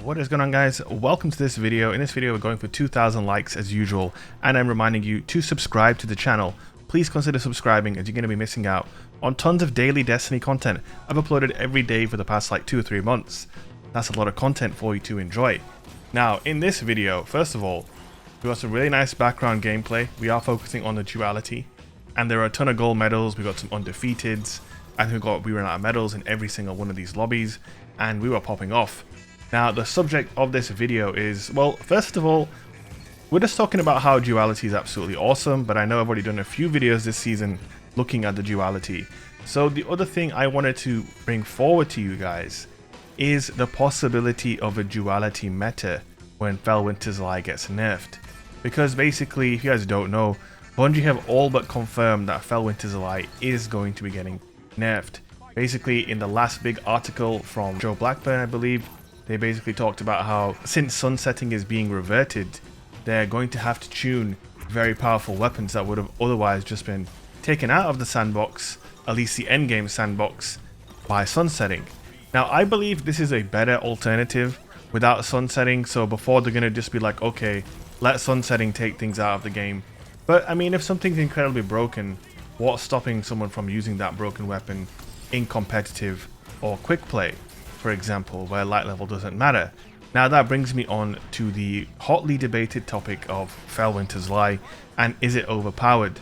What is going on, guys? Welcome to this video. In this video we're going for 2,000 likes as usual, and I'm reminding you to subscribe to the channel. Please consider subscribing as you're going to be missing out on tons of daily Destiny content. I've uploaded every day for the past like 2 or 3 months. That's a lot of content for you to enjoy. Now in this video, first of all, we got some really nice background gameplay. We are focusing on the Duality, and there are a ton of gold medals. We got some undefeateds. I think we ran out of medals in every single one of these lobbies, and we were popping off. Now the subject of this video is, well, first of all, we're just talking about how Duality is absolutely awesome, but I know I've already done a few videos this season looking at the Duality. So the other thing I wanted to bring forward to you guys is the possibility of a Duality meta when Felwinters Lie gets nerfed. Because basically, if you guys don't know, Bungie have all but confirmed that Felwinters Lie is going to be getting nerfed. Basically, in the last big article from Joe Blackburn, I believe, they basically talked about how since sunsetting is being reverted, they're going to have to tune very powerful weapons that would have otherwise just been taken out of the sandbox, at least the endgame sandbox, by sunsetting. Now I believe this is a better alternative without sunsetting, so before they're going to just be like, okay, let sunsetting take things out of the game. But I mean, if something's incredibly broken, what's stopping someone from using that broken weapon in competitive or quick play, for example, where light level doesn't matter? Now that brings me on to the hotly debated topic of Felwinters Lie, and is it overpowered?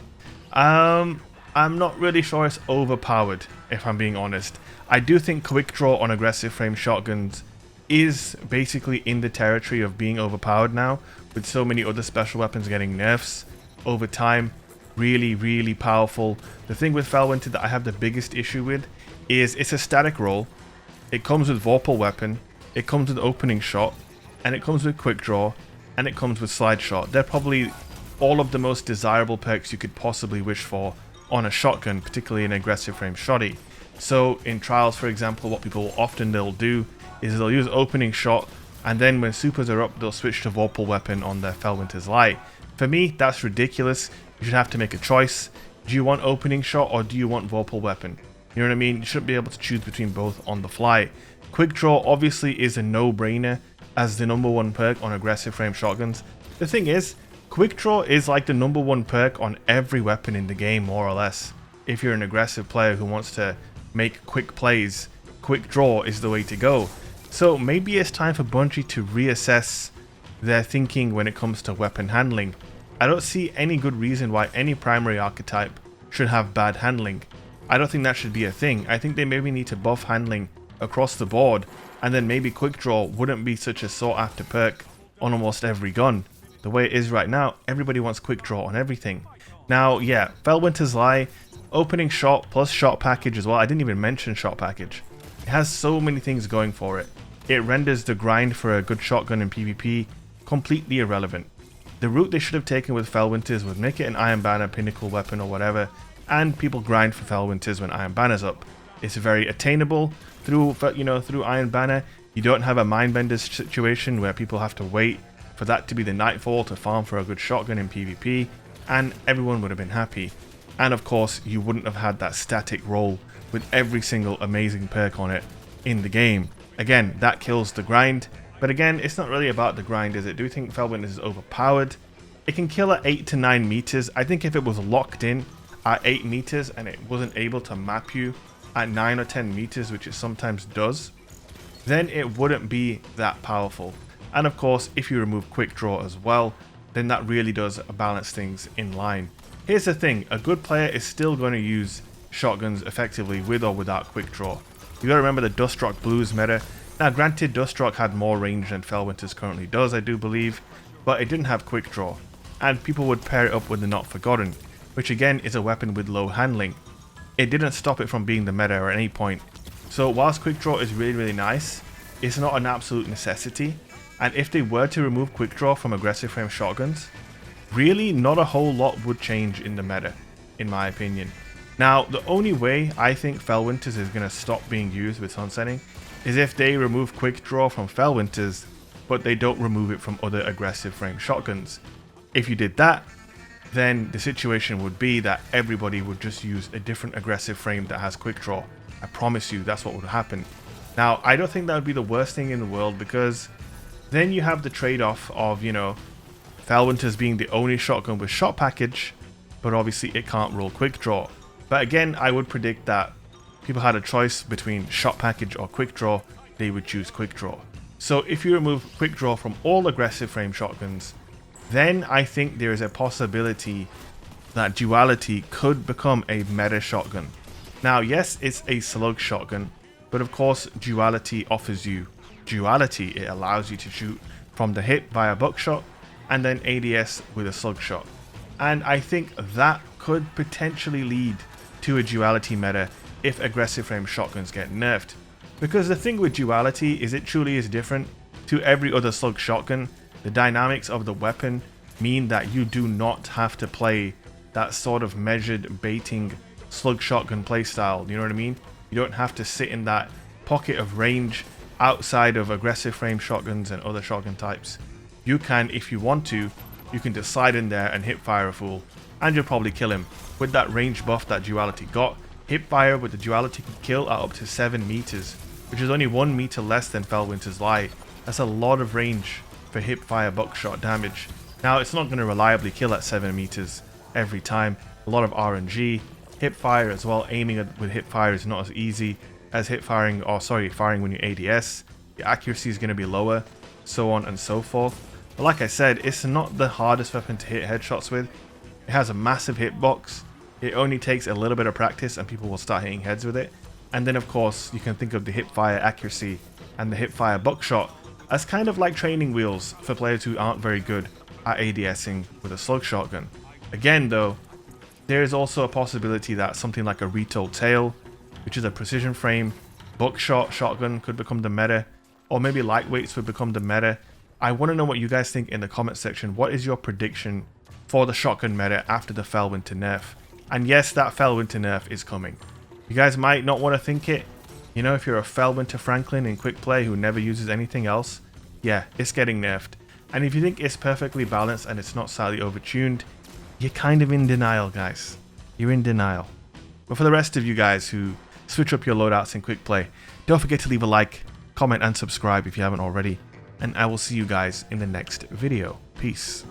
I'm not really sure it's overpowered, if I'm being honest. I do think quick draw on aggressive frame shotguns is basically in the territory of being overpowered now, with so many other special weapons getting nerfs over time. Really powerful. The thing with Felwinter that I have the biggest issue with is it's a static roll. It comes with Vorpal weapon, it comes with opening shot, and it comes with quick draw, and it comes with slide shot. They're probably all of the most desirable perks you could possibly wish for on a shotgun, particularly an aggressive frame shotty. So in trials, for example, what people often they'll do is they'll use opening shot, and then when supers are up, they'll switch to Vorpal weapon on their Felwinters Lie. For me, that's ridiculous. You should have to make a choice. Do you want opening shot or do you want Vorpal weapon? You know what I mean? You shouldn't be able to choose between both on the fly. Quick draw obviously is a no-brainer as the #1 perk on aggressive frame shotguns. The thing is, quick draw is like the #1 perk on every weapon in the game, more or less. If you're an aggressive player who wants to make quick plays, quick draw is the way to go. So maybe it's time for Bungie to reassess their thinking when it comes to weapon handling. I don't see any good reason why any primary archetype should have bad handling. I don't think that should be a thing. I think they maybe need to buff handling across the board, and then maybe quick draw wouldn't be such a sought after perk on almost every gun. The way it is right now, everybody wants quick draw on everything. Now, yeah, Felwinters Lie, opening shot plus shot package as well. I didn't even mention shot package. It has so many things going for it. It renders the grind for a good shotgun in PvP completely irrelevant. The route they should have taken with Felwinters would make it an Iron Banner pinnacle weapon or whatever, and people grind for Felwinters when Iron Banner's up. It's very attainable through Iron Banner. You don't have a Mindbender situation where people have to wait for that to be the nightfall to farm for a good shotgun in PvP, and everyone would have been happy. And of course, you wouldn't have had that static roll with every single amazing perk on it in the game. Again, that kills the grind, but again, it's not really about the grind, is it? Do we think Felwinters is overpowered? It can kill at 8 to 9 meters. I think if it was locked in at 8 meters and it wasn't able to map you at 9 or 10 meters, which it sometimes does, then it wouldn't be that powerful. And of course, if you remove quick draw as well, then that really does balance things in line. Here's the thing, a good player is still going to use shotguns effectively with or without quick draw. You gotta remember the Dustrock Blues meta. Now granted, Dustrock had more range than Felwinters currently does, I do believe, but it didn't have quick draw, and people would pair it up with the Not Forgotten, which again is a weapon with low handling. It didn't stop it from being the meta at any point. So whilst quick draw is really nice, it's not an absolute necessity, and if they were to remove quick draw from aggressive frame shotguns, really not a whole lot would change in the meta, in my opinion. Now, the only way I think Felwinters is going to stop being used with sunsetting is if they remove quick draw from Felwinters, but they don't remove it from other aggressive frame shotguns. If you did that, then the situation would be that everybody would just use a different aggressive frame that has quick draw. I promise you that's what would happen. Now, I don't think that would be the worst thing in the world, because then you have the trade-off of, you know, Felwinters being the only shotgun with shot package, but obviously it can't roll quick draw. But again, I would predict that people had a choice between shot package or quick draw, they would choose quick draw. So if you remove quick draw from all aggressive frame shotguns, then I think there is a possibility that Duality could become a meta shotgun. Now yes, it's a slug shotgun, but of course Duality offers you Duality. It allows you to shoot from the hip via buckshot and then ADS with a slug shot. And I think that could potentially lead to a Duality meta if aggressive frame shotguns get nerfed. Because the thing with Duality is it truly is different to every other slug shotgun. The dynamics of the weapon mean that you do not have to play that sort of measured baiting slug shotgun playstyle, you know what I mean? You don't have to sit in that pocket of range outside of aggressive frame shotguns and other shotgun types. You can, if you want to, you can just slide in there and hip fire a fool, and you'll probably kill him. With that range buff that Duality got, hip fire with the Duality can kill at up to 7 meters, which is only 1 meter less than Felwinters Lie. That's a lot of range for hip fire buckshot damage. Now it's not going to reliably kill at 7 meters every time. A lot of RNG. Hip fire as well, aiming with hip fire is not as easy as firing when you ADS. The accuracy is going to be lower, so on and so forth. But like I said, it's not the hardest weapon to hit headshots with. It has a massive hitbox. It only takes a little bit of practice and people will start hitting heads with it. And then of course you can think of the hip fire accuracy and the hip fire buckshot as kind of like training wheels for players who aren't very good at ADSing with a slug shotgun. Again though, there is also a possibility that something like a retold tail, which is a precision frame buckshot shotgun, could become the meta, or maybe lightweights would become the meta. I want to know what you guys think in the comment section. What is your prediction for the shotgun meta after the Felwinter nerf? And yes, that Felwinter nerf is coming. You guys might not want to think it. You know, if you're a Felwinter Franklin in quick play who never uses anything else, yeah, it's getting nerfed. And if you think it's perfectly balanced and it's not slightly overtuned, you're kind of in denial, guys. You're in denial. But for the rest of you guys who switch up your loadouts in quick play, don't forget to leave a like, comment and subscribe if you haven't already. And I will see you guys in the next video. Peace.